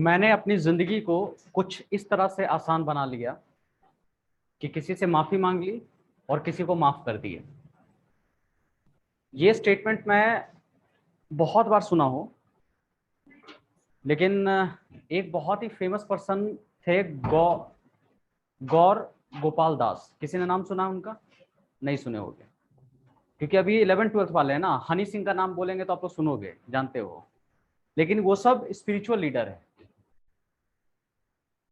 मैंने अपनी जिंदगी को कुछ इस तरह से आसान बना लिया कि किसी से माफी मांग ली और किसी को माफ कर दिया। ये स्टेटमेंट मैं बहुत बार सुना हूं, लेकिन एक बहुत ही फेमस पर्सन थे गौर गोपाल दास। किसी ने नाम सुना उनका? नहीं सुने होंगे, क्योंकि अभी 11th-12th वाले हैं ना। हनी सिंह का नाम बोलेंगे तो आप लोग सुनोगे, जानते हो। लेकिन वो सब स्पिरिचुअल लीडर है।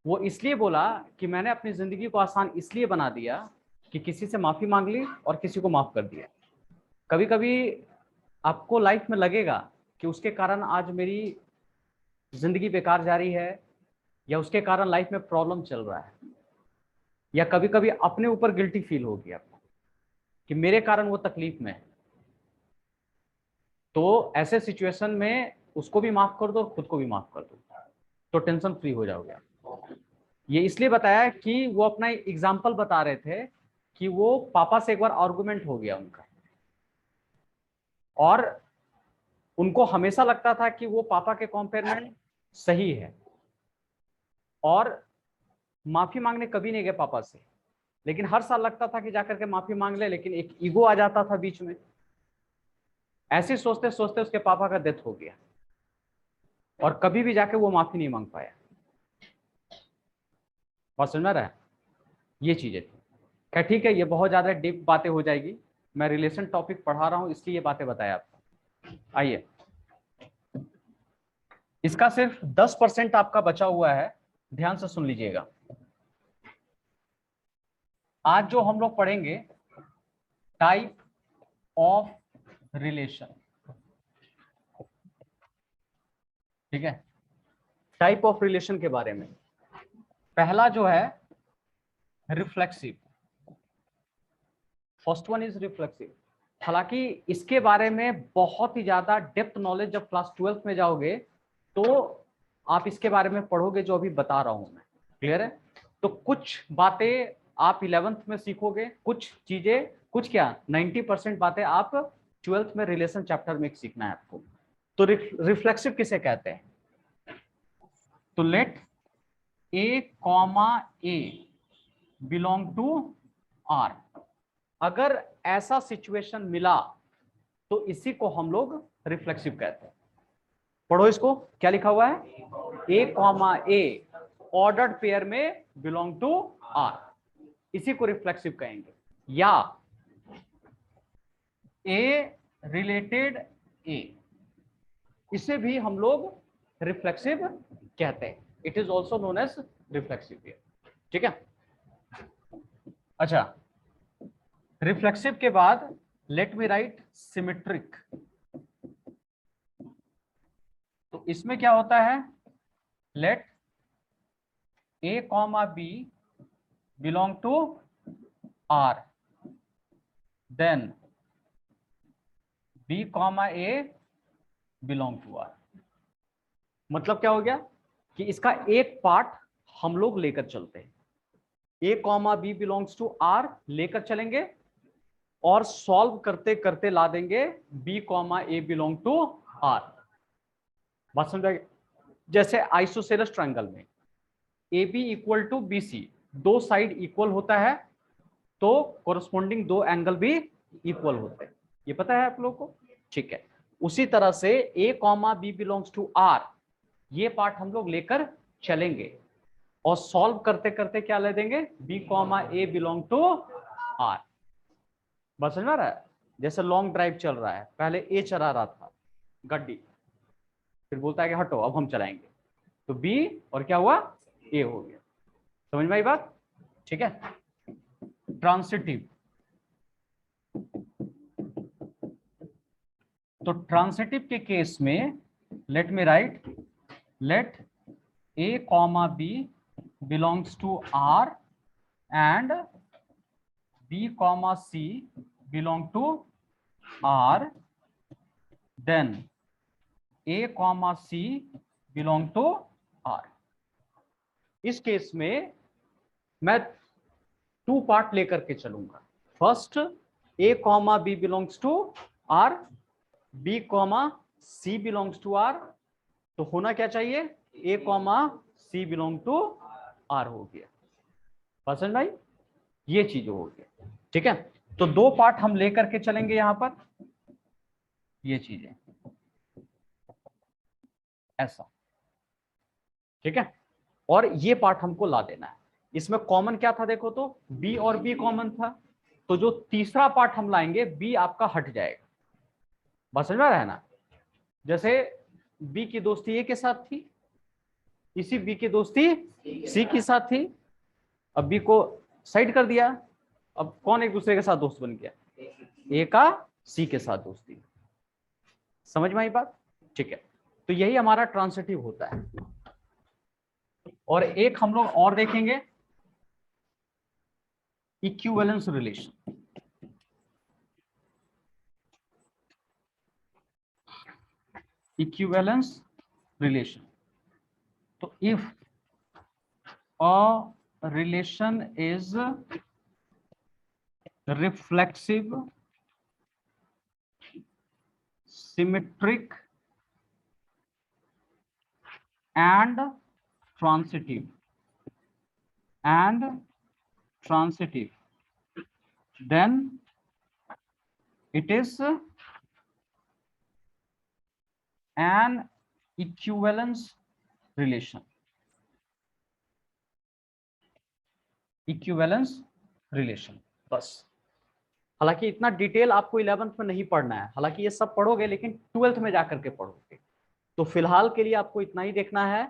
वो इसलिए बोला कि मैंने अपनी जिंदगी को आसान इसलिए बना दिया कि किसी से माफी मांग ली और किसी को माफ कर दिया। कभी कभी आपको लाइफ में लगेगा कि उसके कारण आज मेरी जिंदगी बेकार जा रही है, या उसके कारण लाइफ में प्रॉब्लम चल रहा है, या कभी कभी अपने ऊपर गिल्टी फील होगी आपको कि मेरे कारण वो तकलीफ में है। तो ऐसे सिचुएशन में उसको भी माफ कर दो, खुद को भी माफ कर दो, तो टेंशन फ्री हो जाओगे आप। ये इसलिए बताया कि वो अपना एग्जाम्पल बता रहे थे कि वो पापा से एक बार आर्गुमेंट हो गया उनका, और उनको हमेशा लगता था कि वो पापा के कंपेयर में सही है, और माफी मांगने कभी नहीं गए पापा से। लेकिन हर साल लगता था कि जाकर के माफी मांग ले, लेकिन एक ईगो आ जाता था बीच में। ऐसे सोचते सोचते उसके पापा का डेथ हो गया, और कभी भी जाके वो माफी नहीं मांग पाया। बात समझ में आ रहा है? ये चीजें थी। क्या ठीक है, ये बहुत ज्यादा डीप बातें हो जाएगी। मैं रिलेशन टॉपिक पढ़ा रहा हूं इसलिए ये बातें बताया आपको। आइए, इसका सिर्फ 10% आपका बचा हुआ है, ध्यान से सुन लीजिएगा। आज जो हम लोग पढ़ेंगे टाइप ऑफ रिलेशन, ठीक है? टाइप ऑफ रिलेशन के बारे में पहला जो है reflexive. First one is reflexive. हालांकि इसके बारे में बहुत ही ज्यादा डेप्थ नॉलेज जब क्लास 12th में जाओगे तो आप इसके बारे में पढ़ोगे, जो अभी बता रहा हूं मैं। क्लियर है? तो कुछ बातें आप 11th में सीखोगे, कुछ चीजें, कुछ क्या 90% बातें आप 12th में रिलेशन चैप्टर में सीखना है आपको। तो रिफ्लेक्सिव किसे कहते हैं? तो let A comma A belong to R. अगर ऐसा सिचुएशन मिला तो इसी को हम लोग रिफ्लेक्सिव कहते हैं। पढ़ो इसको, क्या लिखा हुआ है? ए कॉमा ए ऑर्डर्ड पेयर में बिलोंग टू आर, इसी को रिफ्लेक्सिव कहेंगे। या ए रिलेटेड ए, इसे भी हम लोग रिफ्लेक्सिव कहते हैं। It is also known as reflexive pair. ठीक है? अच्छा, रिफ्लेक्सिव के बाद लेट मी राइट सिमेट्रिक। तो इसमें क्या होता है? Let A comma B belong to R, then b comma A belong to R. मतलब क्या हो गया कि इसका एक पार्ट हम लोग लेकर चलते हैं, A comma B belongs to R लेकर चलेंगे, और सॉल्व करते करते ला देंगे B comma A belong to R. बात समझ आएगी? जैसे आइसोसेलेस ट्रायंगल में A B equal to B C, दो साइड इक्वल होता है तो कोरस्पोंडिंग दो एंगल भी इक्वल होते हैं। ये पता है आप लोगों को? ठीक है। उसी तरह से A comma B belongs to are, ये पार्ट हम लोग लेकर चलेंगे, और सॉल्व करते करते क्या ले देंगे? B comma A belong to R. बस समझ में आ रहा है? जैसे लॉन्ग ड्राइव चल रहा है, पहले ए चला रहा था गड्डी, फिर बोलता है कि हटो अब हम चलाएंगे, तो बी और क्या हुआ? ए हो गया। समझ में आई बात? ठीक है। ट्रांसिटिव। तो ट्रांसिटिव के केस में let me write let A comma B belongs to R and B comma C belong to R, then A comma C belong to R. इस केस में मैं टू पार्ट लेकर के चलूंगा। First, A comma B belongs to R, B comma C belongs to R, तो होना क्या चाहिए, A comma C belong to R हो गया। पसंद आई, ये चीज हो गया। ठीक है, तो दो पार्ट हम लेकर के चलेंगे यहां पर, ये चीजें ऐसा। ठीक है, और ये पार्ट हमको ला देना है। इसमें कॉमन क्या था देखो, तो बी और बी कॉमन था, तो जो तीसरा पार्ट हम लाएंगे बी आपका हट जाएगा। बात समझ में आ रहा है ना। जैसे बी की दोस्ती ए के साथ थी, इसी बी की दोस्ती सी के साथ थी, अब बी को साइड कर दिया, अब कौन एक दूसरे के साथ दोस्त बन गया, ए का सी के साथ दोस्ती। समझ में आई बात। ठीक है, तो यही हमारा ट्रांसिटिव होता है। और एक हम लोग और देखेंगे, इक्विवेलेंस रिलेशन। इक्विवेलेंस रिलेशन, तो if a relation is reflexive, symmetric and transitive, then it is an equivalence relation। Equivalence relation, बस। हालांकि इतना डिटेल आपको 11th में नहीं पढ़ना है, हालांकि ये सब पढ़ोगे लेकिन 12th में जाकर के पढ़ोगे। तो फिलहाल के लिए आपको इतना ही देखना है,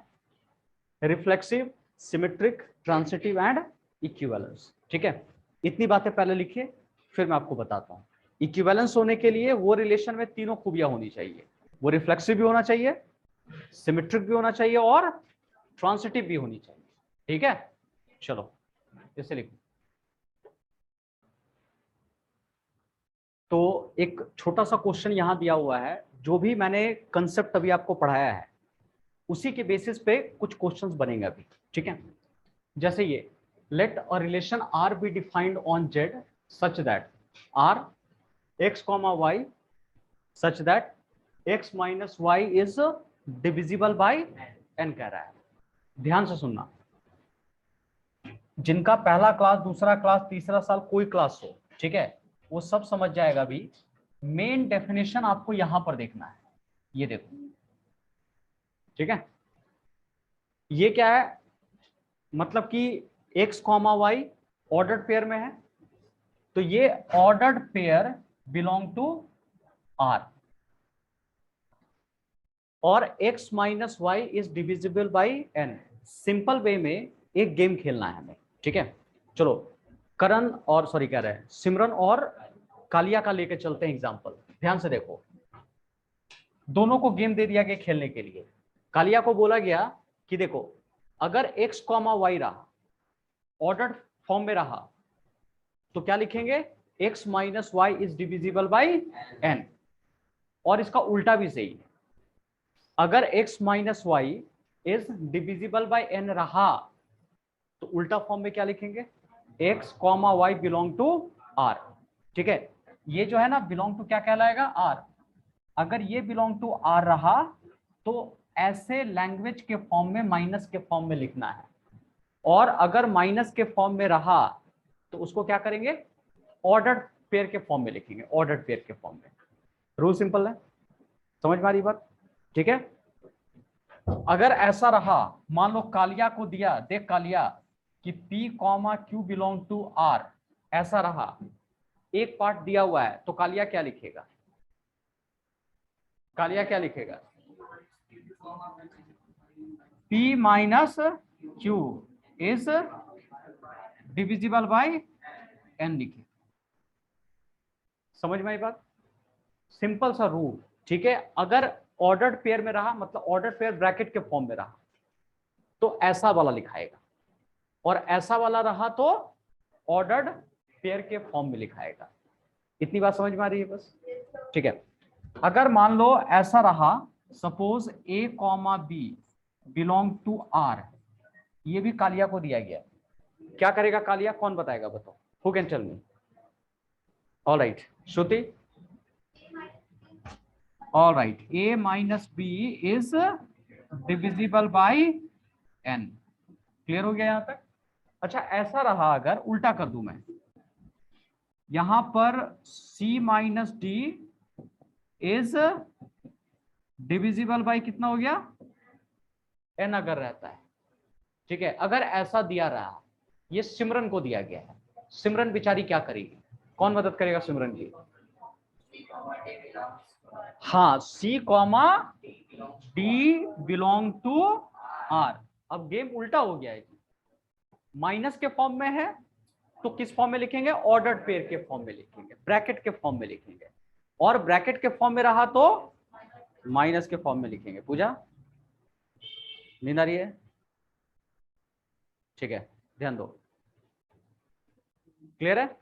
reflexive, symmetric, transitive and equivalence. ठीक है, इतनी बातें पहले लिखिए, फिर मैं आपको बताता हूँ। इक्विवेलेंस होने के लिए वो रिलेशन में तीनों खूबियां होनी चाहिए, वो रिफ्लेक्सिव भी होना चाहिए, सिमेट्रिक भी होना चाहिए और ट्रांसिटिव भी होनी चाहिए। ठीक है, चलो इसे लिखो। तो एक छोटा सा क्वेश्चन यहां दिया हुआ है, जो भी मैंने कंसेप्ट अभी आपको पढ़ाया है उसी के बेसिस पे कुछ क्वेश्चंस बनेंगे अभी। ठीक है, जैसे ये, let a relation R be defined on Z such that R x comma y such that x minus y is divisible by n कह रहा है। ध्यान से सुनना, जिनका पहला क्लास, दूसरा क्लास, तीसरा साल कोई क्लास हो, ठीक है, वो सब समझ जाएगा भी। मेन डेफिनेशन आपको यहां पर देखना है, ये देखो। ठीक है, ये क्या है, मतलब कि x comma y ordered pair में है, तो ये ordered pair belong to R, और x minus y is divisible by n। Simple way में एक गेम खेलना है हमें। ठीक है, चलो करण और सॉरी कह रहे हैं सिमरन और कालिया का लेके चलते हैं एग्जांपल। ध्यान से देखो, दोनों को गेम दे दिया गया खेलने के लिए। कालिया को बोला गया कि देखो, अगर x कॉमा वाई रहा, ऑर्डर्ड फॉर्म में रहा, तो क्या लिखेंगे, x minus y is divisible by n। और इसका उल्टा भी सही है, अगर x minus y is divisible by n रहा, तो उल्टा फॉर्म में क्या लिखेंगे, x comma y belong to r। ठीक है, ये जो है ना बिलोंग टू क्या कहलाएगा, r। अगर ये बिलोंग टू r रहा, तो ऐसे लैंग्वेज के फॉर्म में, माइनस के फॉर्म में लिखना है, और अगर माइनस के फॉर्म में रहा तो उसको क्या करेंगे, ऑर्डर्ड पेयर के फॉर्म में लिखेंगे, ऑर्डर्ड पेयर के फॉर्म में। रूल सिंपल है, समझ में आ रही बात। ठीक है, अगर ऐसा रहा, मान लो कालिया को दिया, देख कालिया कि P comma Q belong to R, ऐसा रहा, एक पार्ट दिया हुआ है, तो कालिया क्या लिखेगा, कालिया क्या लिखेगा, P minus Q is divisible by n लिखे। समझ में आई बात, सिंपल सा रूल। ठीक है, अगर ऑर्डर्ड पेयर में रहा, मतलब ऑर्डर्ड पेयर ब्रैकेट के फॉर्म में रहा, तो ऐसा वाला लिखाएगा, और ऐसा वाला रहा तो ऑर्डर्ड पेयर के फॉर्म में लिखाएगा। इतनी बात समझ में आ रही है बस। ठीक है, अगर मान लो ऐसा रहा, suppose a comma B belong to R, ये भी कालिया को दिया गया, क्या करेगा कालिया, कौन बताएगा, बताओ, who can tell me. All right, Shruti. All right, a minus b is divisible by n। Clear हो गया यहां तक? अच्छा ऐसा रहा, अगर उल्टा कर दूं मैं, यहां पर c minus D is divisible by कितना हो गया, n अगर रहता है, ठीक है। अगर ऐसा दिया रहा, ये सिमरन को दिया गया है, सिमरन बेचारी क्या करेगी, कौन मदद करेगा सिमरन की? हाँ, c comma d belong to r। अब गेम उल्टा हो गया है, माइनस के फॉर्म में है तो किस फॉर्म में लिखेंगे, ऑर्डर्ड पेयर के फॉर्म में लिखेंगे, ब्रैकेट के फॉर्म में लिखेंगे, और ब्रैकेट के फॉर्म में रहा तो माइनस के फॉर्म में लिखेंगे। पूजा नींद आ रही है? ठीक है, ध्यान दो। क्लियर है?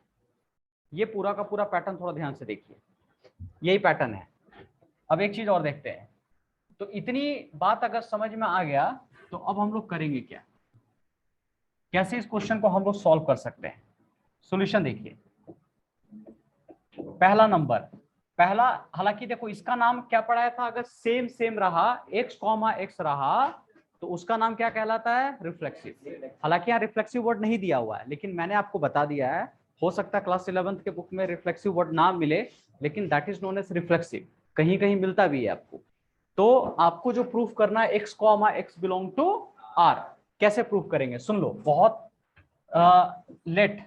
ये पूरा का पूरा पैटर्न थोड़ा ध्यान से देखिए, यही पैटर्न है। अब एक चीज और देखते हैं। तो इतनी बात अगर समझ में आ गया तो अब हम लोग करेंगे क्या, कैसे इस क्वेश्चन को हम लोग सॉल्व कर सकते हैं। सॉल्यूशन देखिए, पहला नंबर, पहला, हालांकि देखो इसका नाम क्या पढ़ाया था, अगर सेम सेम रहा, x कॉमा x रहा तो उसका नाम क्या कहलाता है, रिफ्लेक्सिव। हालांकि यहाँ रिफ्लेक्सिव वर्ड नहीं दिया हुआ है, लेकिन मैंने आपको बता दिया है, हो सकता है क्लास 11th के बुक में रिफ्लेक्सिव वर्ड ना मिले, लेकिन that is known as reflexive, कहीं कहीं मिलता भी है आपको। तो आपको जो प्रूफ करना है x comma x belong to r, कैसे प्रूफ करेंगे सुन लो, बहुत लेट।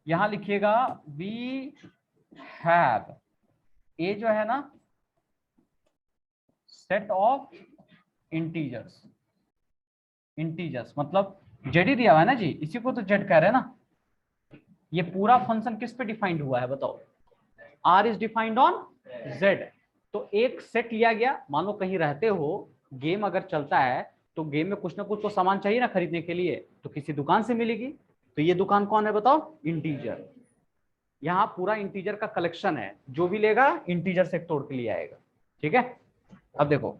यहां लिखिएगा वी हैव, ए जो है ना सेट ऑफ इंटीजर्स, इंटीजर्स मतलब जेड ही दिया हुआ है ना जी, इसी को तो जेड कह रहे हैं ना। ये पूरा फंक्शन किस पे डिफाइंड हुआ है बताओ, R is defined on Z. तो एक सेट लिया गया, मान लो कहीं रहते हो, गेम अगर चलता है तो गेम में कुछ ना कुछ तो सामान चाहिए ना खरीदने के लिए, तो किसी दुकान से मिलेगी, तो ये दुकान कौन है बताओ, इंटीजर। यहाँ पूरा इंटीजर का कलेक्शन है, जो भी लेगा इंटीजर से तोड़ के लिए आएगा, ठीक है। अब देखो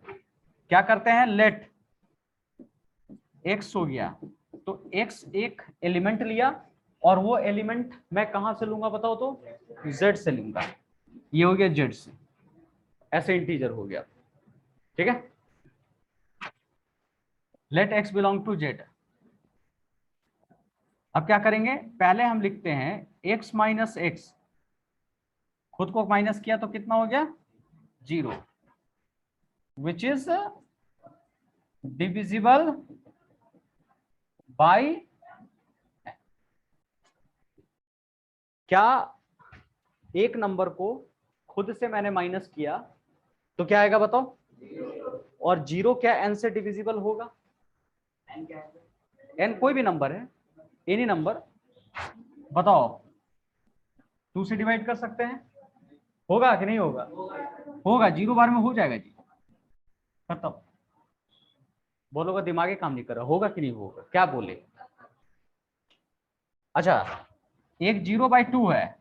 क्या करते हैं, लेट x हो गया, तो x एक एलिमेंट लिया, और वो एलिमेंट मैं कहां से लूंगा बताओ तो, z से लूंगा, ये हो गया z से, ऐसे इंटीजर हो गया, ठीक है। Let x belong to z। अब क्या करेंगे, पहले हम लिखते हैं x माइनस एक्स, खुद को माइनस किया तो कितना हो गया, 0, विच इज डिविजिबल बाई, क्या एक नंबर को खुद से मैंने माइनस किया तो क्या आएगा बताओ, और 0 क्या n से डिविजिबल होगा, n कोई भी नंबर है, एनी नंबर, बताओ 2 से डिवाइड कर सकते हैं, होगा कि नहीं होगा, होगा, 0 बार में हो जाएगा जी, खत्म। बोलोगा दिमागी काम नहीं कर रहा, होगा कि नहीं होगा, क्या बोले। अच्छा, एक 0/2 है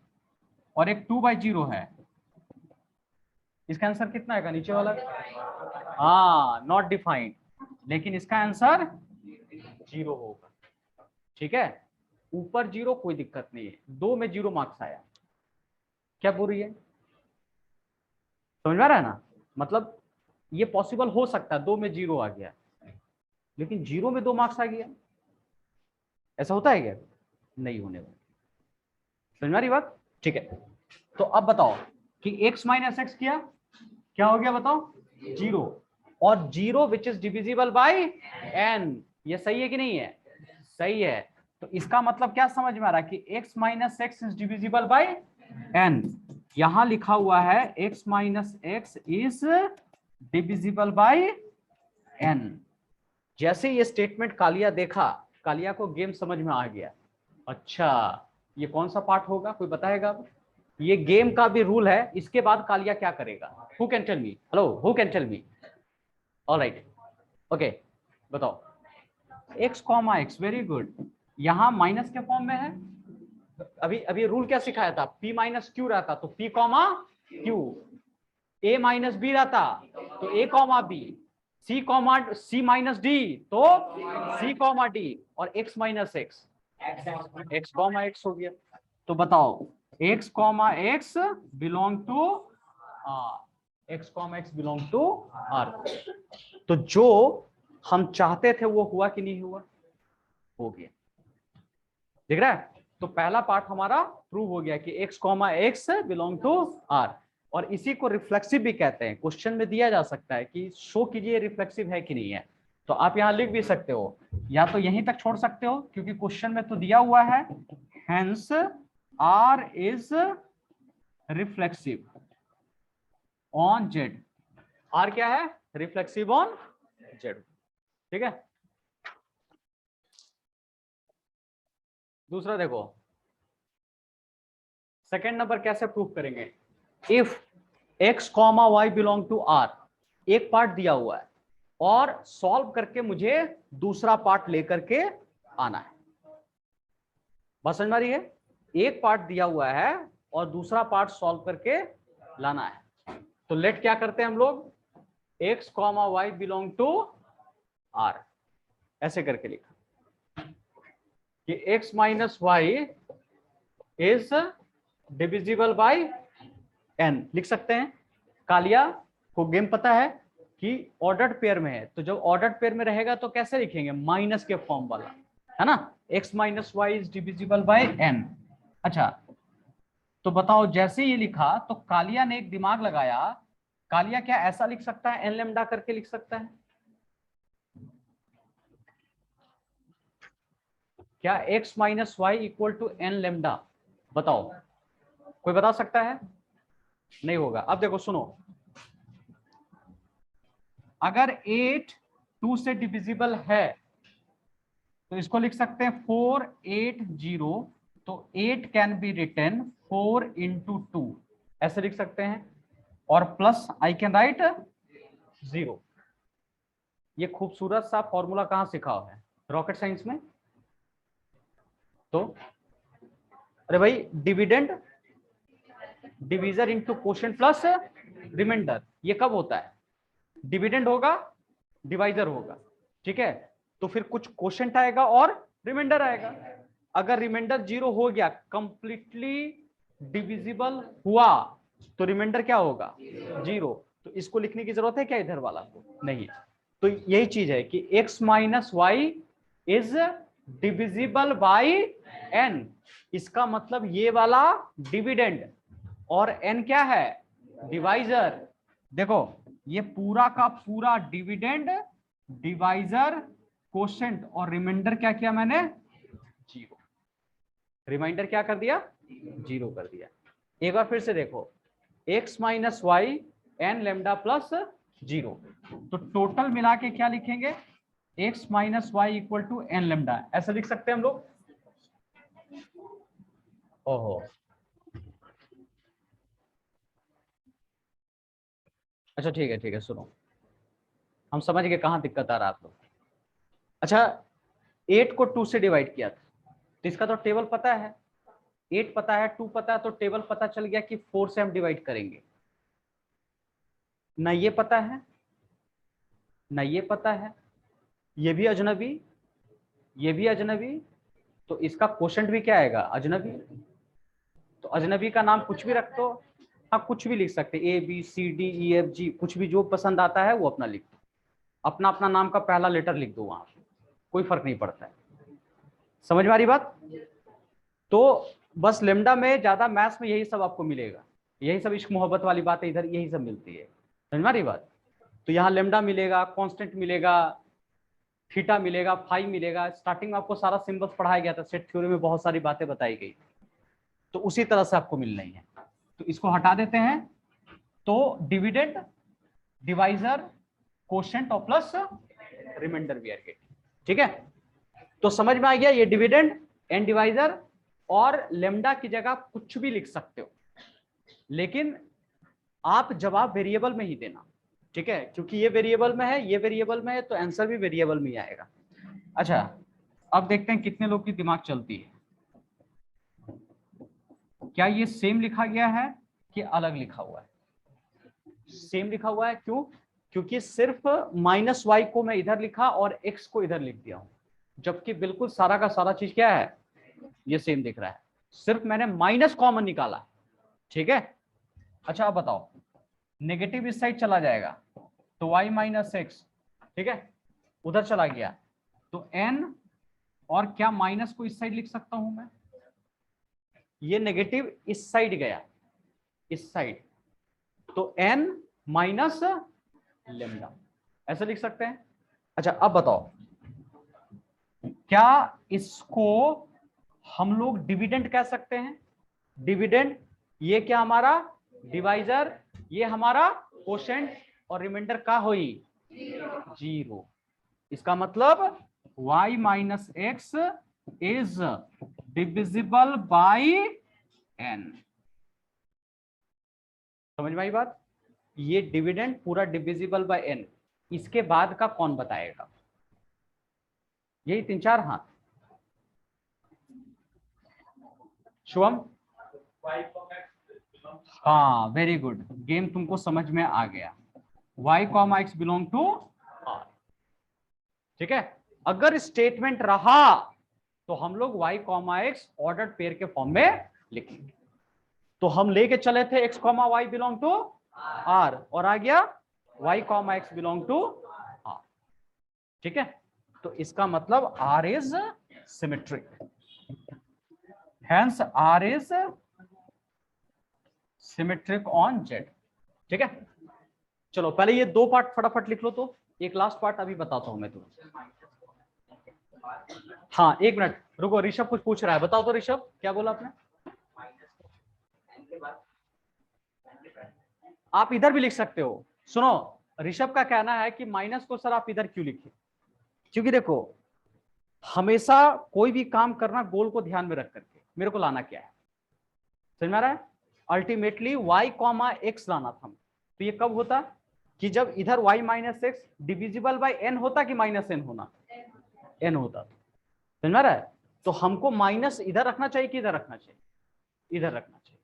और एक 2/0 है, इसका आंसर कितना आएगा नीचे वाला, हाँ नॉट डिफाइंड, लेकिन इसका आंसर 0 होगा, ठीक है। ऊपर 0 कोई दिक्कत नहीं है, 2 में 0 मार्क्स आया, क्या बोल रही है, समझ में आ रहा है ना, मतलब ये पॉसिबल हो सकता है 2 में 0 आ गया, लेकिन 0 में 2 मार्क्स आ गया, ऐसा होता है क्या, नहीं होने वाला, समझ में आ रही बात, ठीक है। तो अब बताओ कि x माइनस एक्स किया, क्या हो गया बताओ, 0, और 0 which is divisible by n, ये सही है कि नहीं है, सही है। तो इसका मतलब क्या समझ में आ रहा है कि x minus x is divisible by n, यहां लिखा हुआ है x minus x is divisible by n। जैसे ये स्टेटमेंट कालिया देखा, कालिया को गेम समझ में आ गया, अच्छा ये कौन सा पार्ट होगा, कोई बताएगा, ये गेम का भी रूल है। इसके बाद कालिया क्या करेगा, who can tell me, hello who can tell me, all right okay, बताओ x comma x, very good, यहां माइनस के फॉर्म में है, अभी अभी रूल क्या सिखाया था, p माइनस क्यू रहता तो p comma q, a minus b रहता तो a comma b, c minus d तो c कॉमा डी, और x minus x, x comma x हो गया। तो बताओ x comma x belong to x comma x belong to r, तो जो हम चाहते थे वो हुआ कि नहीं हुआ? हो गया। दिख रहा है? तो पहला पार्ट हमारा प्रूव हो गया कि x comma x belong to r, और इसी को रिफ्लेक्सिव भी कहते हैं। क्वेश्चन में दिया जा सकता है कि शो कीजिए रिफ्लेक्सिव है कि नहीं है, तो आप यहां लिख भी सकते हो, या तो यहीं तक छोड़ सकते हो क्योंकि क्वेश्चन में तो दिया हुआ है hence r is reflexive on z। r क्या है? Reflexive on z। ठीक है। दूसरा देखो, सेकेंड नंबर कैसे प्रूव करेंगे? If x comma y belong to r, एक पार्ट दिया हुआ है और सॉल्व करके मुझे दूसरा पार्ट लेकर के आना है। बात समझ में आ रही है? एक पार्ट दिया हुआ है और दूसरा पार्ट सॉल्व करके लाना है। तो लेट क्या करते हैं हम लोग, x comma y belong to r, ऐसे करके लिखा कि x minus y is divisible by n, लिख सकते हैं। कालिया को गेम पता है कि ऑर्डर्ड पेयर में है, तो जब ऑर्डर्ड पेयर में रहेगा तो कैसे लिखेंगे? माइनस के फॉर्म वाला, है ना? x minus y is divisible by n। अच्छा, तो बताओ, जैसे ये लिखा तो कालिया ने एक दिमाग लगाया। कालिया क्या ऐसा लिख सकता है, n लेमडा करके लिख सकता है क्या? x minus y equal to n lambda, बताओ, कोई बता सकता है? नहीं होगा। अब देखो सुनो, अगर 8 2 से डिविजिबल है तो इसको लिख सकते हैं 480, तो 8 कैन बी रिटन 4 इंटू 2, ऐसे लिख सकते हैं, और प्लस आई कैन राइट 0। ये खूबसूरत सा फॉर्मूला कहां सीखा हुआ है? रॉकेट साइंस में। तो अरे भाई, dividend divisor into quotient plus remainder, ये कब होता है? डिविडेंड होगा, डिवाइजर होगा, ठीक है, तो फिर कुछ क्वोशिएंट आएगा और रिमाइंडर आएगा। अगर रिमाइंडर 0 हो गया, कंप्लीटली डिविजिबल हुआ, तो रिमाइंडर क्या होगा? 0। तो इसको लिखने की जरूरत है क्या इधर वाला को? नहीं। तो यही चीज है कि x minus y is divisible by n, इसका मतलब ये वाला डिविडेंड और n क्या है? डिवाइजर। देखो, ये पूरा का पूरा डिविडेंड, डिवाइजर, क्वोशिएंट और रिमाइंडर क्या किया मैंने? 0। रिमाइंडर क्या कर दिया? 0 कर दिया। एक बार फिर से देखो, x minus y n lambda plus 0, तो टोटल मिला के क्या लिखेंगे? x minus y equal to n lambda, ऐसा लिख सकते हैं हम लोग। ओहो, अच्छा ठीक है, ठीक है, सुनो, हम समझ गए कहां दिक्कत आ रहा है आप लोग। अच्छा, 8 को 2 से डिवाइड किया था, तो इसका तो टेबल पता है, 8 पता है, 2 पता है, तो टेबल पता चल गया कि 4 से हम डिवाइड करेंगे। ना ये पता है, ना ये पता है, ये भी अजनबी, ये भी अजनबी, तो इसका क्वोशिएंट भी क्या आएगा? अजनबी। तो अजनबी का नाम कुछ भी रख दो, हाँ कुछ भी लिख सकते, a b c d e f g, कुछ भी जो पसंद आता है वो अपना लिख दो, अपना अपना नाम का पहला लेटर लिख दो वहां, कोई फर्क नहीं पड़ता है। समझ में आ रही बात? तो बस लेमडा में ज्यादा मैथ्स में यही सब आपको मिलेगा, यही सब इश्क मोहब्बत वाली बात है, इधर यही सब मिलती है। समझ में आ रही बात? तो यहाँ लेमडा मिलेगा, कांस्टेंट मिलेगा, थीटा मिलेगा, फाई मिलेगा। स्टार्टिंग में आपको सारा सिंबल्स पढ़ाया गया था, सेट थ्योरी में बहुत सारी बातें बताई गई, तो उसी तरह से आपको मिल रही है। तो इसको हटा देते हैं, तो डिविडेंड, डिवाइजर, क्वोशिएंट और plus remainder we are getting. ठीक है, तो समझ में आ गया ये डिविडेंड एंड डिवाइजर, और लेमडा की जगह कुछ भी लिख सकते हो, लेकिन आप जवाब वेरिएबल में ही देना, ठीक है, क्योंकि ये वेरिएबल में है, ये वेरिएबल में है, तो आंसर भी वेरिएबल में ही आएगा। अच्छा, अब देखते हैं कितने लोग की दिमाग चलती है। क्या ये सेम लिखा गया है कि अलग लिखा हुआ है? सेम लिखा हुआ है, क्यों? क्योंकि सिर्फ माइनस वाई को मैं इधर लिखा और एक्स को इधर लिख दिया हूं, जबकि बिल्कुल सारा का सारा चीज क्या है? ये सेम दिख रहा है, सिर्फ मैंने माइनस कॉमन निकाला। ठीक है। अच्छा, अब बताओ, नेगेटिव इस साइड चला जाएगा तो y माइनस एक्स, ठीक है, उधर चला गया तो n, और क्या माइनस को इस साइड लिख सकता हूं मैं, ये नेगेटिव इस साइड गया, इस साइड, तो n माइनस लेमडा, ऐसे लिख सकते हैं। अच्छा अब बताओ, क्या इसको हम लोग डिविडेंड कह सकते हैं? डिविडेंड, ये क्या हमारा डिवाइजर, ये हमारा कोशेंट, और रिमाइंडर का हुई 0। इसका मतलब y minus x is divisible by n। समझ में आई बात? ये डिविडेंड पूरा डिविजिबल बाय n, इसके बाद का कौन बताएगा? यही 3-4 हाथ। शुभम, हाँ वेरी गुड, गेम तुमको समझ में आ गया। y comma x belong to r, ठीक है। अगर स्टेटमेंट रहा तो हम लोग y comma x ordered pair के फॉर्म में लिखेंगे। तो हम लेके चले थे x comma y belong to r, और आ गया y comma x belong to r, ठीक है। तो इसका मतलब r is symmetric, hence r is symmetric on z, ठीक है। चलो पहले ये दो पार्ट फटाफट लिख लो, तो एक लास्ट पार्ट अभी बताता हूं मैं तुम्हें। हाँ एक मिनट रुको, ऋषभ कुछ पूछ रहा है, बताओ तो ऋषभ क्या बोला आपने? आप इधर भी लिख सकते हो। सुनो, ऋषभ का कहना है कि माइनस को सर आप इधर क्यों लिखे, क्योंकि देखो हमेशा कोई भी काम करना गोल को ध्यान में रख करके मेरे को लाना क्या है, समझ में आ रहा है? अल्टीमेटली y कॉमा एक्स लाना था, तो ये कब होता कि जब इधर y minus x divisible by n होता कि माइनस n होना, n होता, समझ में आ रहा है? तो हमको माइनस इधर रखना चाहिए कि इधर रखना चाहिए? इधर रखना चाहिए,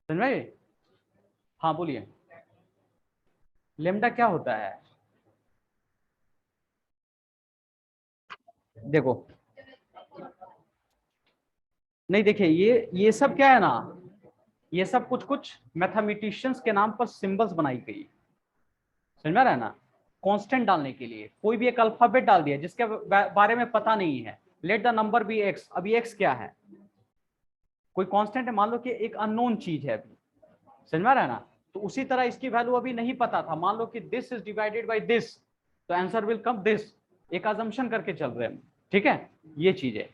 समझ में? हाँ बोलिए, लेमडा क्या होता है? देखो नहीं, देखिए ये सब क्या है ना, ये सब कुछ कुछ मैथमेटिशियंस के नाम पर सिंबल्स बनाई गई, समझ में आ रहा है ना? कांस्टेंट डालने के लिए कोई भी एक अल्फाबेट डाल दिया जिसके बारे में पता नहीं है, let the number be x, अभी एक्स क्या है? कोई कांस्टेंट है, मान लो कि एक अननोन चीज है अभी, समझ में आ रहा है ना? तो उसी तरह इसकी वैल्यू अभी नहीं पता था, मान लो कि this is divided by this, तो आंसर विल कम दिस, एक अजम्पशन करके चल रहे हैं, ठीक है। ये चीज है,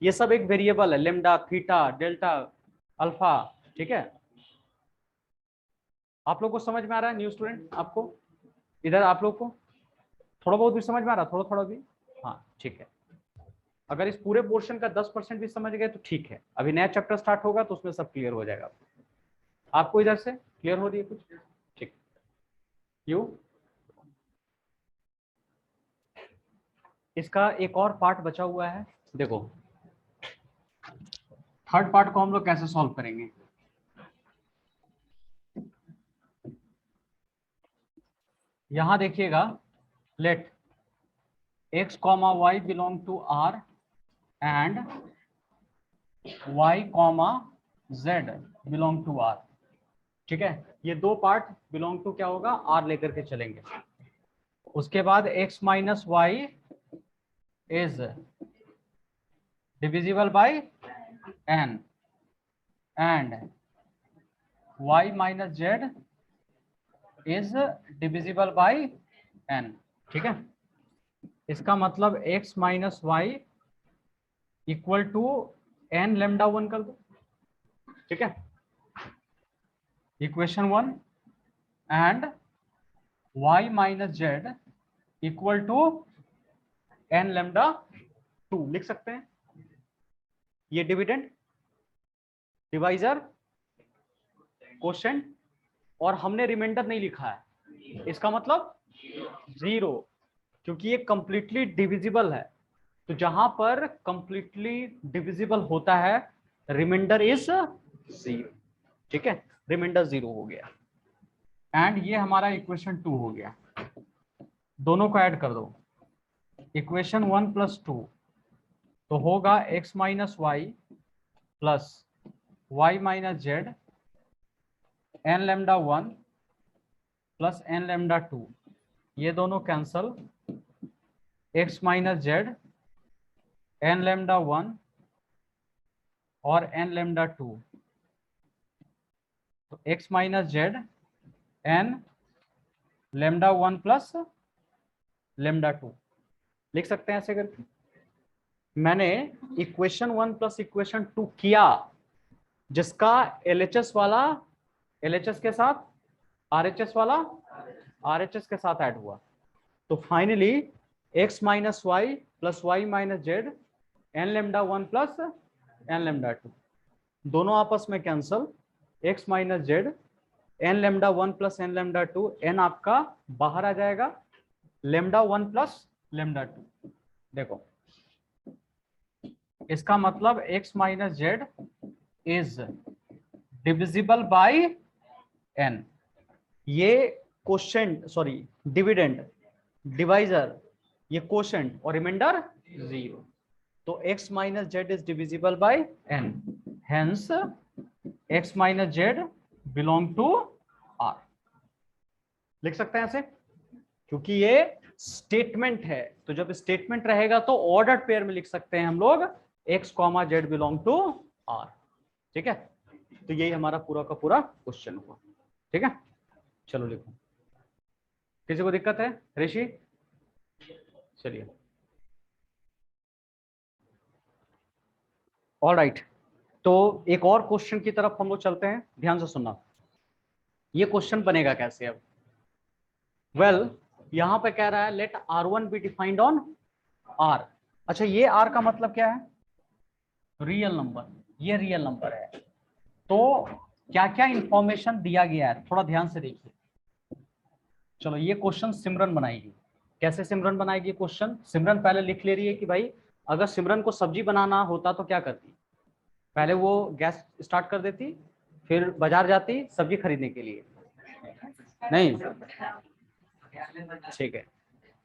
ये सब एक वेरिएबल है, लेमडा, थीटा, डेल्टा, अल्फा, ठीक है। आप लोग को समझ में आ रहा है न्यू स्टूडेंट? आपको इधर आप लोग को थोड़ा बहुत भी समझ में आ रहा, थोड़ा थोड़ा भी? हाँ ठीक है, अगर इस पूरे पोर्शन का 10% भी समझ गए तो ठीक है, अभी नया चैप्टर स्टार्ट होगा तो उसमें सब क्लियर हो जाएगा। आपको इधर से क्लियर हो रही है कुछ? ठीक, यू इसका एक और पार्ट बचा हुआ है, देखो थर्ड पार्ट को हम लोग कैसे सॉल्व करेंगे। यहां देखिएगा, let x comma y belong to r and y comma z belong to r, ठीक है। ये दो पार्ट बिलोंग टू क्या होगा, r लेकर के चलेंगे। उसके बाद x minus y is divisible by n and y minus z is divisible by n, ठीक है। इसका मतलब x minus y equal to n lambda 1 कर दो, ठीक है, equation 1, and y minus z equal to n lambda 2 लिख सकते हैं। ये डिविडेंड, डिवाइजर, कोशेंट, और हमने रिमाइंडर नहीं लिखा है, इसका मतलब 0, क्योंकि ये कंप्लीटली डिविजिबल है। तो जहां पर कंप्लीटली डिविजिबल होता है रिमाइंडर इज 0, ठीक है, रिमाइंडर 0 हो गया। एंड ये हमारा इक्वेशन 2 हो गया, दोनों को ऐड कर दो, इक्वेशन 1 प्लस 2 तो होगा x minus y plus y minus z n lambda 1 plus n lambda 2 ये दोनों cancel, x minus z n lambda 1 और एन लेमडा 2, तो x minus z n lambda 1 plus lambda 2 लिख सकते हैं ऐसे करके। मैंने इक्वेशन 1 प्लस इक्वेशन 2 किया, जिसका LHS वाला LHS के साथ, RHS वाला RHS के साथ ऐड हुआ, तो finally x minus y plus y minus z n lambda 1 plus n lambda 2, दोनों आपस में cancel, x minus z n lambda 1 plus n lambda 2, n आपका बाहर आ जाएगा, लेमडा 1 प्लस लेमडा 2। देखो इसका मतलब x minus z is divisible by n। ये कोशेंट, सॉरी डिविडेंड, डिवाइजर, ये कोशेंट और रिमाइंडर 0, तो x minus z is divisible by n, hence x minus z belong to r। लिख सकते हैं ऐसे, क्योंकि ये स्टेटमेंट है, तो जब स्टेटमेंट रहेगा तो ऑर्डर्ड पेयर में लिख सकते हैं हम लोग x comma z belong to r। ठीक है, तो यही हमारा पूरा का पूरा क्वेश्चन हुआ। ठीक है, चलो लिखो। किसी को दिक्कत है ऋषि? चलिए, ऑलराइट, तो एक और क्वेश्चन की तरफ हम लोग चलते हैं, ध्यान से सुनना। ये क्वेश्चन बनेगा कैसे अब? वेल, यहां पे कह रहा है let R1 be defined on R। अच्छा, ये R का मतलब क्या है? रियल नंबर, ये रियल नंबर है। तो क्या क्या इंफॉर्मेशन दिया गया है थोड़ा ध्यान से देखिए। चलो, ये क्वेश्चन सिमरन बनाएगी। कैसे सिमरन बनाएगी क्वेश्चन? सिमरन पहले लिख ले रही है कि भाई अगर सिमरन को सब्जी बनाना होता तो क्या करती? पहले वो गैस स्टार्ट कर देती, फिर बाजार जाती सब्जी खरीदने के लिए। नहीं, ठीक है,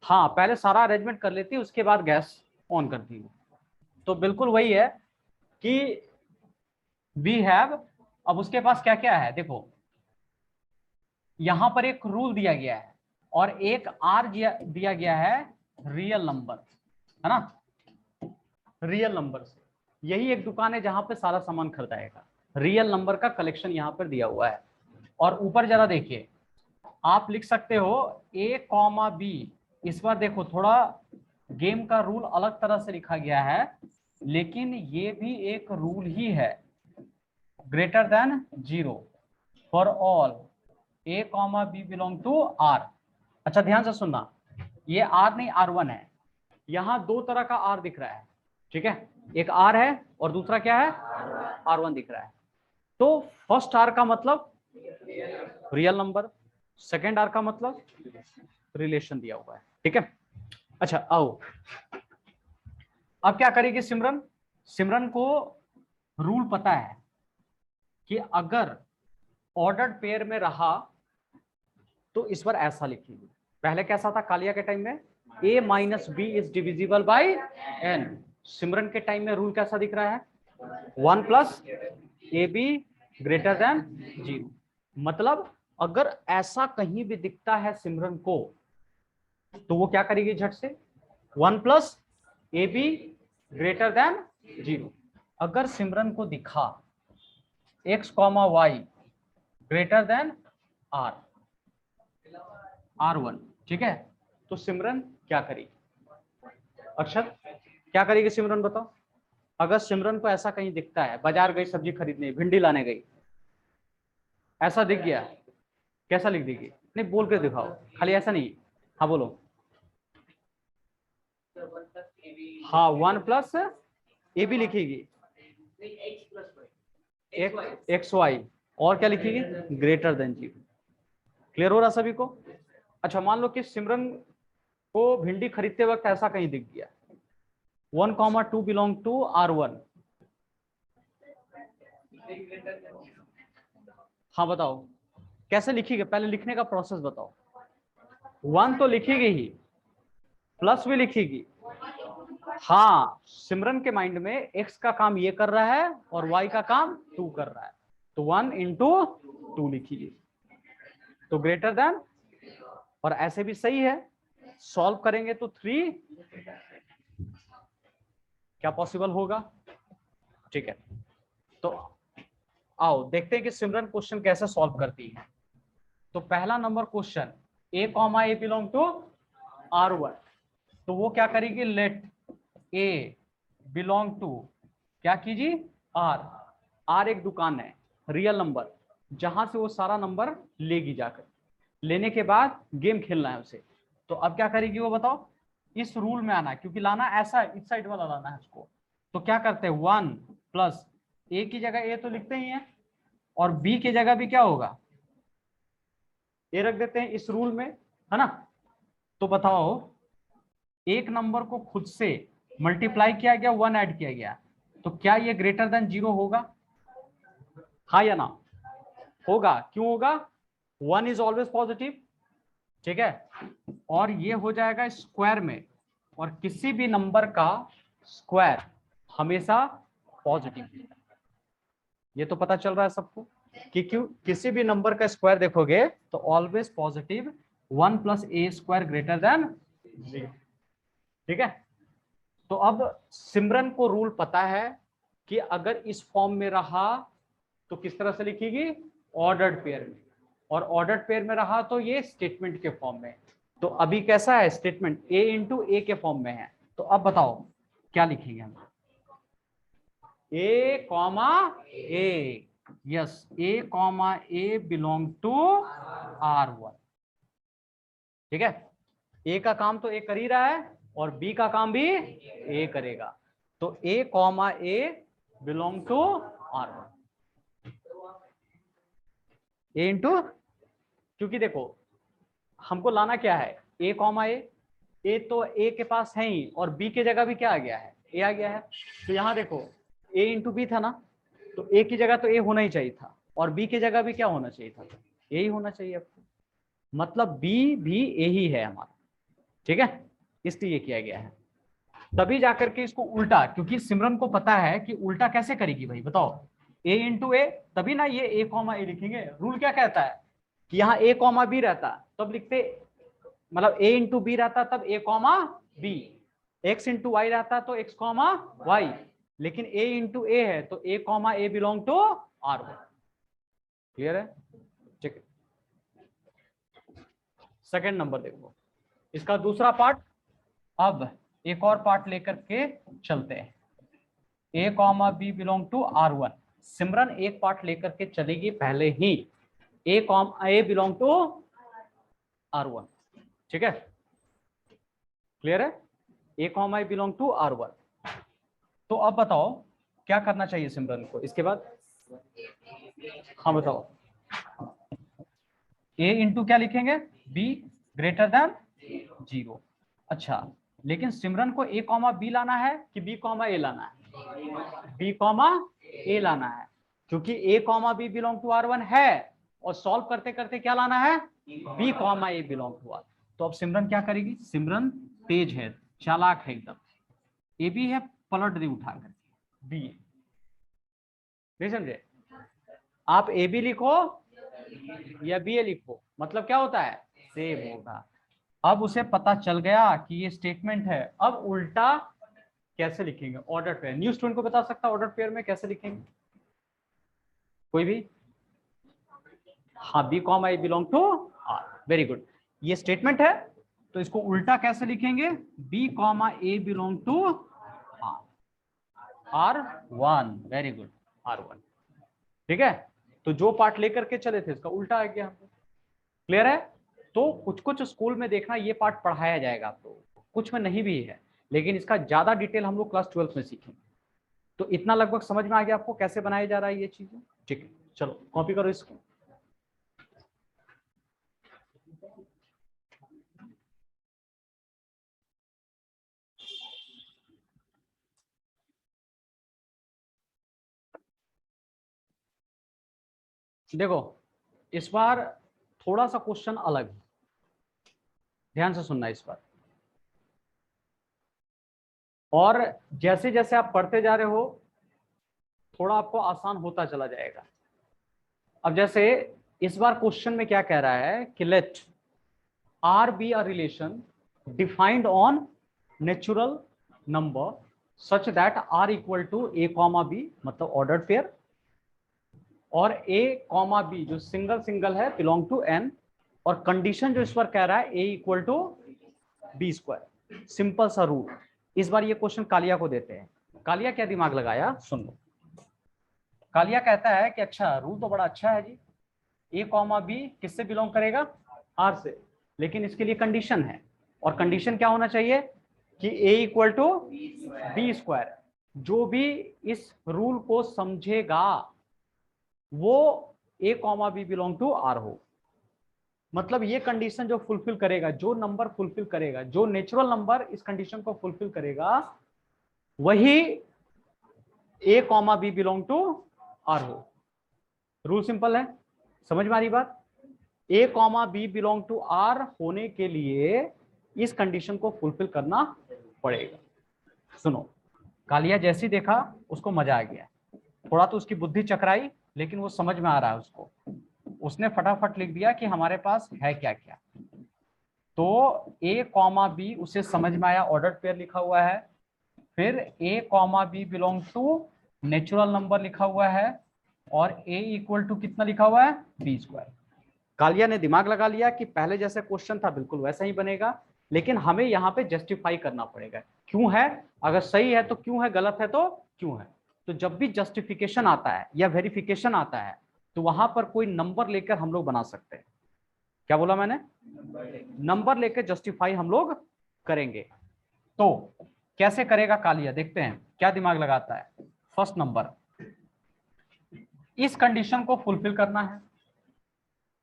हाँ, पहले सारा अरेंजमेंट कर लेती, उसके बाद गैस ऑन करती। तो बिल्कुल वही है कि वी हैव, अब उसके पास क्या क्या है देखो, यहां पर एक रूल दिया गया है और एक आर दिया गया है, रियल नंबर है ना, रियल नंबर से। यही एक दुकान है जहां पे सारा सामान खरीदाएगा, रियल नंबर का कलेक्शन यहां पर दिया हुआ है। और ऊपर जरा देखिए, आप लिख सकते हो a कॉमा बी। इस बार देखो थोड़ा गेम का रूल अलग तरह से लिखा गया है, लेकिन ये भी एक रूल ही है, greater than 0 for all a comma B belong to r। अच्छा, ध्यान से सुनना, ये r नहीं r1 है। यहां दो तरह का r दिख रहा है, ठीक है, एक r है और दूसरा क्या है, r1 दिख रहा है। तो फर्स्ट r का मतलब रियल नंबर, सेकेंड r का मतलब रिलेशन दिया हुआ है। ठीक है, अच्छा आओ, अब क्या करेगी सिमरन? सिमरन को रूल पता है कि अगर ऑर्डर्ड पेयर में रहा तो इस बार ऐसा लिखेगी। पहले कैसा था कालिया के टाइम में? a minus b is divisible by n। Simran के टाइम में रूल कैसा दिख रहा है? 1 प्लस ए बी ग्रेटर देन 0। मतलब अगर ऐसा कहीं भी दिखता है सिमरन को, तो वो क्या करेगी झट से? 1 प्लस ए बी ग्रेटर देन 0। अगर सिमरन को दिखा x comma y greater than r, R1, ठीक है, तो सिमरन क्या करेगी? अक्षत, क्या करेगी सिमरन बताओ? अगर सिमरन को ऐसा कहीं दिखता है, बाजार गई सब्जी खरीदने, भिंडी लाने गई, ऐसा दिख गया, कैसा लिख देगी? नहीं, बोल के दिखाओ, खाली ऐसा नहीं। हाँ बोलो। हाँ, 1 प्लस ए बी लिखेगी, एक्स वाई, और क्या लिखेगी? Greater than 0। क्लियर हो रहा सभी को? अच्छा, मान लो कि सिमरन को भिंडी खरीदते वक्त ऐसा कहीं दिख गया, 1,2 बिलोंग टू R1। हाँ बताओ कैसे लिखिएगा, पहले लिखने का प्रोसेस बताओ। 1 तो लिखिएगी ही, प्लस भी लिखिएगी। हाँ, सिमरन के माइंड में x का काम ये कर रहा है और y का काम 2 कर रहा है, तो 1 इंटू 2 लिखिए, तो ग्रेटर देन और ऐसे भी सही है, सॉल्व करेंगे तो 3 क्या पॉसिबल होगा। ठीक है, तो आओ देखते हैं कि सिमरन क्वेश्चन कैसे सॉल्व करती है। तो पहला नंबर question, a comma A belong to R1, तो वो क्या करेगी, लेट a बिलोंग टू, क्या कीजिए, R एक दुकान है, रियल नंबर, जहां से वो सारा नंबर लेगी, जाकर लेने के बाद गेम खेलना है उसे। तो अब क्या करेगी वो बताओ, इस रूल में आना है, क्योंकि लाना ऐसा इस साइड वाला लाना है उसको। तो क्या करते हैं, 1 प्लस ए की जगह ए तो लिखते ही हैं, और बी की जगह भी क्या होगा, ए रख देते हैं इस रूल में, है ना। तो बताओ, एक नंबर को खुद से मल्टीप्लाई किया गया, 1 ऐड किया गया, तो क्या ये ग्रेटर देन 0 होगा, हाँ या ना, होगा। क्यों होगा, 1 इज ऑलवेज पॉजिटिव, ठीक है, और ये हो जाएगा स्क्वायर में, और किसी भी नंबर का स्क्वायर हमेशा पॉजिटिव, ये तो पता चल रहा है सबको कि क्यों, किसी भी नंबर का स्क्वायर देखोगे तो ऑलवेज पॉजिटिव, 1 प्लस ए स्क्वायर ग्रेटर देन 0, ठीक है। तो अब सिमरन को रूल पता है कि अगर इस फॉर्म में रहा तो किस तरह से लिखेगी, ऑर्डर्ड पेयर में, और ऑर्डर्ड पेयर में रहा तो ये स्टेटमेंट के फॉर्म में। तो अभी कैसा है स्टेटमेंट, a इंटू ए के फॉर्म में है। तो अब बताओ क्या लिखेंगे हम, a comma a, yes, a comma A belong to R1, ठीक है। ए का काम तो ए कर ही रहा है, और बी का काम भी ए करेगा, तो a comma A belong to R1, a into, क्योंकि देखो हमको लाना क्या है, a कॉमा ए तो a के पास है ही, और b की जगह भी क्या आ गया है, a आ गया है। तो यहाँ देखो a इंटू बी था ना, तो a की जगह तो a होना ही चाहिए था, और b की जगह भी क्या होना चाहिए था, a ही होना चाहिए आपको, मतलब b भी a ही है हमारा, ठीक है, इसलिए किया गया है। तभी जाकर के इसको उल्टा, क्योंकि सिमरन को पता है कि उल्टा कैसे करेगी भाई बताओ, a इंटू ए, तभी ना ये a कॉमा ए लिखेंगे, रूल क्या कहता है कि यहाँ a कॉमा बी रहता, तब लिखते, मतलब a इंटू बी रहता तब a comma b, x into y रहता तो x कॉमा वाई, लेकिन a इंटू ए है तो a comma A belong to R1, clear है, ठीक है। सेकेंड नंबर देखो, इसका दूसरा पार्ट, अब एक और पार्ट लेकर के चलते हैं, a comma B belong to R1, Simran एक पार्ट लेकर के चलेगी पहले ही, a comma A belong to R1, ठीक है, क्लियर है, a comma A belong to R1। तो अब बताओ क्या करना चाहिए सिमरन को इसके बाद, हाँ बताओ, a इंटू क्या लिखेंगे, b ग्रेटर देन 0, अच्छा, लेकिन सिमरन को a कॉमा बी लाना है कि b कॉमा ए लाना है, b कॉमा ए लाना है, क्योंकि a comma B belong to R1 है, और सॉल्व करते करते क्या लाना है, b comma A belong to R। तो अब सिमरन क्या करेगी, सिमरन तेज है, चालाक है एकदम, ए बी है, पलट दी उठा करके बी, नहीं समझे, आप ए बी लिखो या बी ए लिखो, मतलब क्या होता है, सेम होगा। अब उसे पता चल गया कि ये स्टेटमेंट है, अब उल्टा कैसे लिखेंगे, ऑर्डर पेयर, न्यू स्टूडेंट को बता सकता ऑर्डर पेयर में कैसे लिखेंगे, कोई भी, हाँ, b comma A belong to r, very good, ये स्टेटमेंट है, तो इसको उल्टा कैसे लिखेंगे, b comma A belong to R1, very good, R1, ठीक है। तो जो पार्ट लेकर के चले थे इसका उल्टा आ गया, क्लियर है। तो कुछ कुछ स्कूल में देखना ये पार्ट पढ़ाया जाएगा आपको, कुछ में नहीं भी है, लेकिन इसका ज्यादा डिटेल हम लोग क्लास 12 में सीखेंगे। तो इतना लगभग समझ में आ गया आपको कैसे बनाया जा रहा है ये चीजें, ठीक है, चलो कॉपी करो इसको। देखो इस बार थोड़ा सा क्वेश्चन अलग है, ध्यान से सुनना इस बार, और जैसे जैसे आप पढ़ते जा रहे हो थोड़ा आपको आसान होता चला जाएगा। अब जैसे इस बार क्वेश्चन में क्या कह रहा है कि let R be a relation defined on natural number such that R equal to A comma B, मतलब ऑर्डर्ड पेयर, और ए कॉमा बी जो सिंगल सिंगल है बिलोंग टू एन, और कंडीशन जो इस पर कह रहा है A equal to B square. Simple सा रूल। इस बार ये क्वेश्चन कालिया को देते हैं। कालिया क्या दिमाग लगाया, सुन लो। कालिया कहता है कि अच्छा रूल तो बड़ा अच्छा है जी, ए कॉमा बी किससे बिलोंग करेगा, आर से, लेकिन इसके लिए कंडीशन है, और कंडीशन क्या होना चाहिए कि A equal to B square. जो भी इस रूल को समझेगा वो A comma B belong to R हो। मतलब ये कंडीशन जो फुलफिल करेगा, जो नंबर फुलफिल करेगा, जो नेचुरल नंबर इस कंडीशन को फुलफिल करेगा, वही A comma B belong to R हो। रूल सिंपल है, समझ में आ रही बात। A comma B belong to R होने के लिए इस कंडीशन को फुलफिल करना पड़ेगा। सुनो, कालिया जैसे ही देखा उसको मजा आ गया, थोड़ा तो उसकी बुद्धि चकराई, लेकिन वो समझ में आ रहा है उसको। उसने फटाफट लिख दिया कि हमारे पास है क्या क्या। तो ए कॉमा बी उसे समझ में आया, ऑर्डर पेयर लिखा हुआ है। फिर A comma B belong to natural number लिखा हुआ है, और ए इक्वल टू कितना लिखा हुआ है, बी स्क्वायर। कालिया ने दिमाग लगा लिया कि पहले जैसे क्वेश्चन था बिल्कुल वैसा ही बनेगा, लेकिन हमें यहाँ पे जस्टिफाई करना पड़ेगा क्यों है, अगर सही है तो क्यों है, गलत है तो क्यों है। तो जब भी जस्टिफिकेशन आता है या वेरिफिकेशन आता है तो वहां पर कोई नंबर लेकर हम लोग बना सकते हैं। क्या बोला मैंने, नंबर लेकर जस्टिफाई हम लोग करेंगे। तो कैसे करेगा कालिया, देखते हैं क्या दिमाग लगाता है। फर्स्ट नंबर, इस कंडीशन को फुलफिल करना है,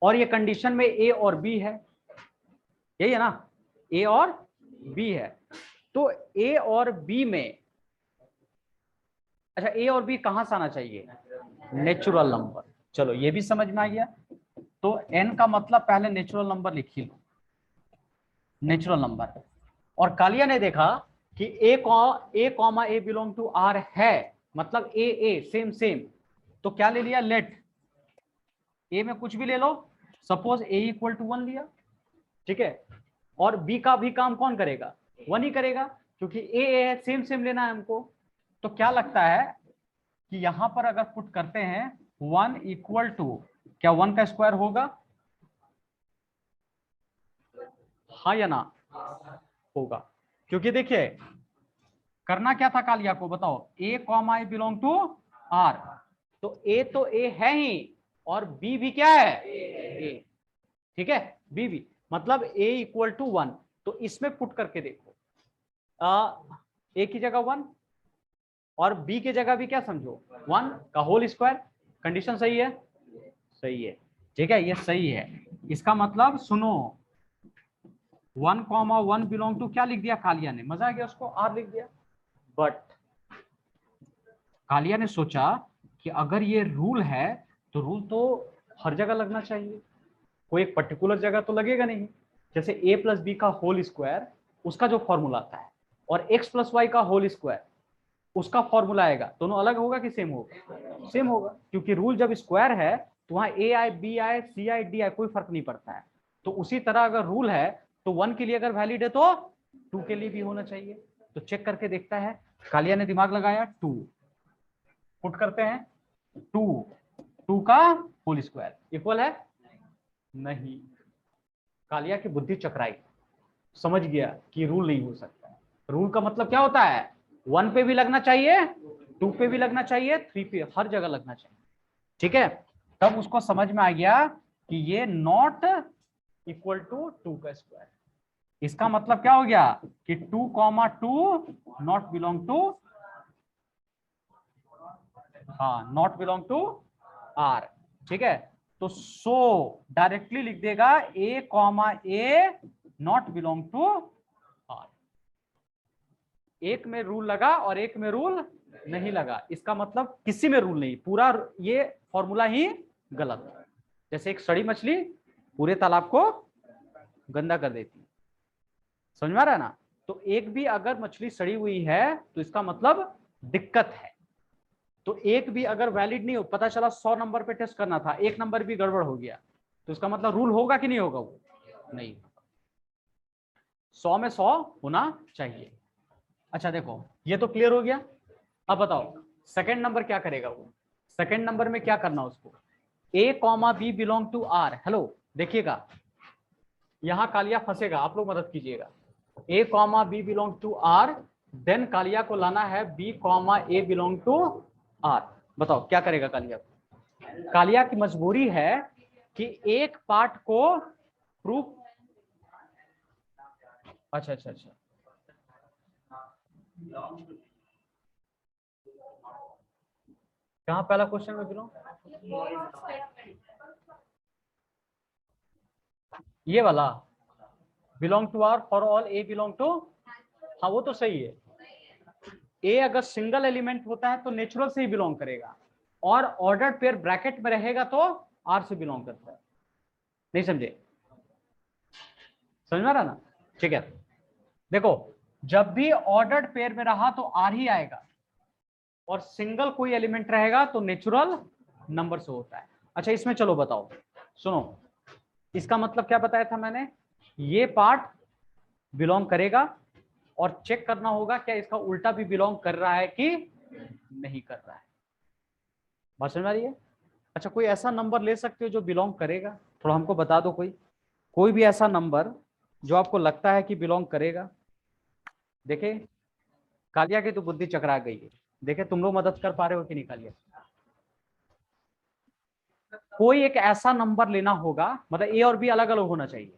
और ये कंडीशन में ए और बी है, यही है ना, ए और बी है। तो ए और बी में, अच्छा ए और बी कहां से आना चाहिए, नेचुरल नंबर। चलो ये भी समझ में आ गया। तो एन का मतलब पहले नेचुरल नंबर लिख ही लो, नेचुरल नंबर। और कालिया ने देखा कि A comma A belong to R है, मतलब ए सेम सेम, तो क्या ले लिया, लेट ए में कुछ भी ले लो, सपोज ए इक्वल टू 1 लिया, ठीक है। और बी का भी काम कौन करेगा, 1 ही करेगा, क्योंकि ए है, सेम सेम लेना है हमको। तो क्या लगता है कि यहां पर अगर पुट करते हैं 1 इक्वल टू, क्या 1 का स्क्वायर होगा, हाँ या ना, होगा। क्योंकि देखिए करना क्या था कालिया को, बताओ, A comma A belong to R, तो ए है ही, और बी भी क्या है, ए, ठीक है, बी भी, मतलब ए इक्वल टू 1। तो इसमें पुट करके देखो, ए की जगह 1 और बी की जगह भी क्या समझो, 1 का होल स्क्वायर। कंडीशन सही है, सही है, ठीक है, ये सही है। इसका मतलब सुनो, 1,1 बिलोंग टू क्या लिख दिया कालिया ने, मजा आ गया उसको, आर लिख दिया। बट कालिया ने सोचा कि अगर ये रूल है तो रूल तो हर जगह लगना चाहिए, कोई एक पर्टिकुलर जगह तो लगेगा नहीं। जैसे ए प्लस बी का होल स्क्वायर, उसका जो फॉर्मूला आता है, और एक्स प्लस वाई का होल स्क्वायर उसका फॉर्मूला आएगा, दोनों अलग होगा कि सेम होगा, सेम होगा, क्योंकि रूल जब स्क्वायर है तो वहां ए आए, बी आए, सी आए, डी आए, कोई फर्क नहीं पड़ता है। तो उसी तरह अगर रूल है तो 1 के लिए अगर वैलिड है तो 2 के लिए भी होना चाहिए। तो चेक करके देखता है, कालिया ने दिमाग लगाया, 2 पुट करते हैं, 2 का होल स्क्वायर इक्वल है, नहीं। कालिया की बुद्धि चकराई, समझ गया कि रूल नहीं हो सकता। रूल का मतलब क्या होता है, 1 पे भी लगना चाहिए, 2 पे भी लगना चाहिए, 3 पे, हर जगह लगना चाहिए, ठीक है। तब उसको समझ में आ गया कि ये नॉट इक्वल टू 2 का स्क्वायर। इसका मतलब क्या हो गया कि 2,2 नॉट बिलोंग टू, हाँ नॉट बिलोंग टू आर, ठीक है। तो सो डायरेक्टली लिख देगा A comma A not belong to R. एक में रूल लगा और एक में रूल नहीं लगा, इसका मतलब किसी में रूल नहीं, पूरा ये फॉर्मूला ही गलत। जैसे एक सड़ी मछली पूरे तालाब को गंदा कर देती, समझ में आ रहा है ना। तो एक भी अगर मछली सड़ी हुई है तो इसका मतलब दिक्कत है। तो एक भी अगर वैलिड नहीं हो, पता चला 100 नंबर पे टेस्ट करना था, एक नंबर भी गड़बड़ हो गया, तो इसका मतलब रूल होगा कि नहीं होगा, वो नहीं। 100 में 100 होना चाहिए। अच्छा देखो ये तो क्लियर हो गया। अब बताओ सेकंड नंबर क्या करेगा वो। सेकंड नंबर में क्या करना उसको, A comma B belong to R. Hello देखिएगा यहां कालिया फंसेगा, आप लोग मदद कीजिएगा। A comma B belong to R, then Kalia को लाना है B comma A belong to R. बताओ क्या करेगा कालिया। कालिया की मजबूरी है कि एक पार्ट को प्रूफ, अच्छा अच्छा अच्छा, कहां पहला क्वेश्चन में बिलोंग, ये वाला belong to r for all a belong to, हाँ वो तो सही है। ए अगर सिंगल एलिमेंट होता है तो नेचुरल से ही बिलोंग करेगा, और ऑर्डर्ड पेयर ब्रैकेट में रहेगा तो आर से बिलोंग करता है। नहीं समझे, समझ में आ रहा ना। ठीक है देखो जब भी ऑर्डर्ड पेयर में रहा तो आर ही आएगा, और सिंगल कोई एलिमेंट रहेगा तो नेचुरल नंबर से होता है। अच्छा इसमें चलो बताओ, सुनो इसका मतलब क्या बताया था मैंने, ये पार्ट बिलोंग करेगा और चेक करना होगा क्या इसका उल्टा भी बिलोंग कर रहा है कि नहीं कर रहा है। बात समझ आ रही है। अच्छा कोई ऐसा नंबर ले सकते हो जो बिलोंग करेगा, थोड़ा हमको बता दो कोई भी ऐसा नंबर जो आपको लगता है कि बिलोंग करेगा। देखे कालिया की तो बुद्धि चकरा गई है, देखे तुम लोग मदद कर पा रहे हो कि नहीं कालिया। कोई एक ऐसा नंबर लेना होगा, मतलब ए और बी अलग अलग होना चाहिए,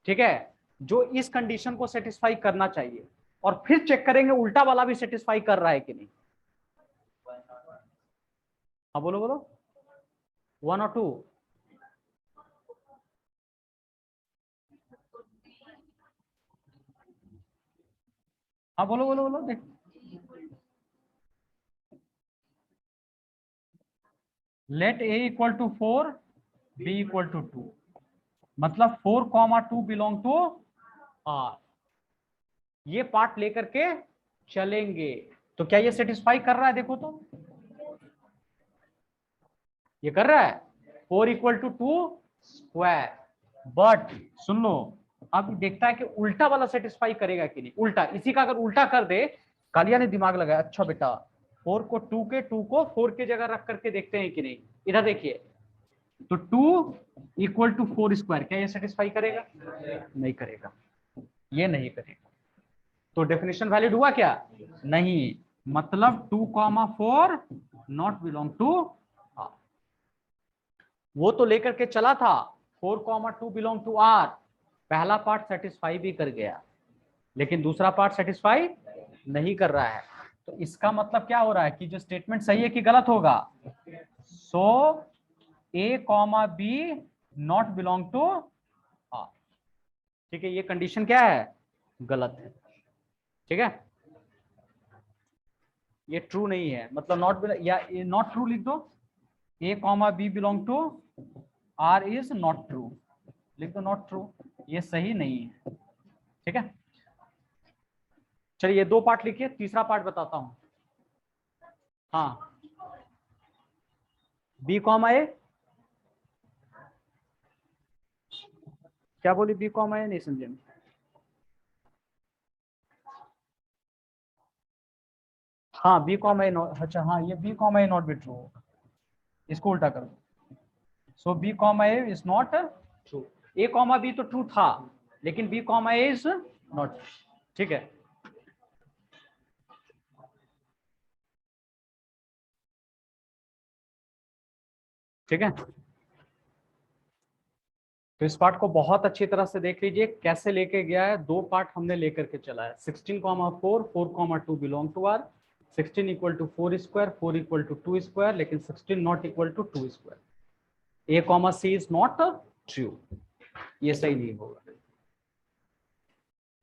ठीक है, जो इस कंडीशन को सेटिस्फाई करना चाहिए, और फिर चेक करेंगे उल्टा वाला भी सेटिस्फाई कर रहा है कि नहीं। हाँ बोलो बोलो, 1 और 2। हाँ बोलो बोलो बोलो देख, let a equal to 4 b equal to 2, मतलब 4,2 बिलोंग टू आर। ये पार्ट लेकर के चलेंगे, तो क्या ये सेटिस्फाई कर रहा है, देखो तो ये कर रहा है 4 इक्वल टू 2 स्क्वायर। बट सुन लो अब देखता है कि उल्टा वाला सेटिस्फाई करेगा कि नहीं। उल्टा, इसी का अगर उल्टा कर दे, कालिया ने दिमाग लगाया, अच्छा बेटा 4 को 2 के 2 को 4 की जगह रख करके देखते हैं कि नहीं। इधर देखिए तो 2 इक्वल टू 4 स्क्वायर, क्या ये सेटिस्फाई करेगा, नहीं करेगा, ये नहीं करेगा। तो डेफिनेशन वैलिड हुआ क्या, नहीं, मतलब 2,4 नॉट बिलोंग टू, वो तो लेकर के चला था 4,2 बिलोंग टू आर, पहला पार्ट सेटिस्फाई भी कर गया, लेकिन दूसरा पार्ट सेटिस्फाई नहीं कर रहा है। तो इसका मतलब क्या हो रहा है कि जो स्टेटमेंट सही है कि गलत होगा। So A comma B not belong to R, ठीक है, ये कंडीशन क्या है, गलत है, ठीक है, ये ट्रू नहीं है, मतलब नॉट, या नॉट ट्रू लिख दो, A comma B belong to R is not true, लिख दो नॉट ट्रू, ये सही नहीं है, ठीक है। चलिए ये 2 पार्ट लिखिए, तीसरा पार्ट बताता हूं। हाँ बी कॉमा ए, क्या बोली बी कॉमा ए, नहीं समझे। हाँ बी कॉमा ए नॉट, अच्छा हाँ ये B comma A not be true, इसको उल्टा करो। So B comma A is not true, A comma B तो ट्रू था लेकिन B comma A is not, ठीक है। ठीक है तो इस पार्ट को बहुत अच्छी तरह से देख लीजिए कैसे लेके गया है। 2 पार्ट हमने लेकर के चला है, 16,4 4,2 belong to r, 16 equal to 4 square, 4 equal to 2 square, लेकिन 16 not equal to 2 square. A comma c is not true, ये सही नहीं होगा।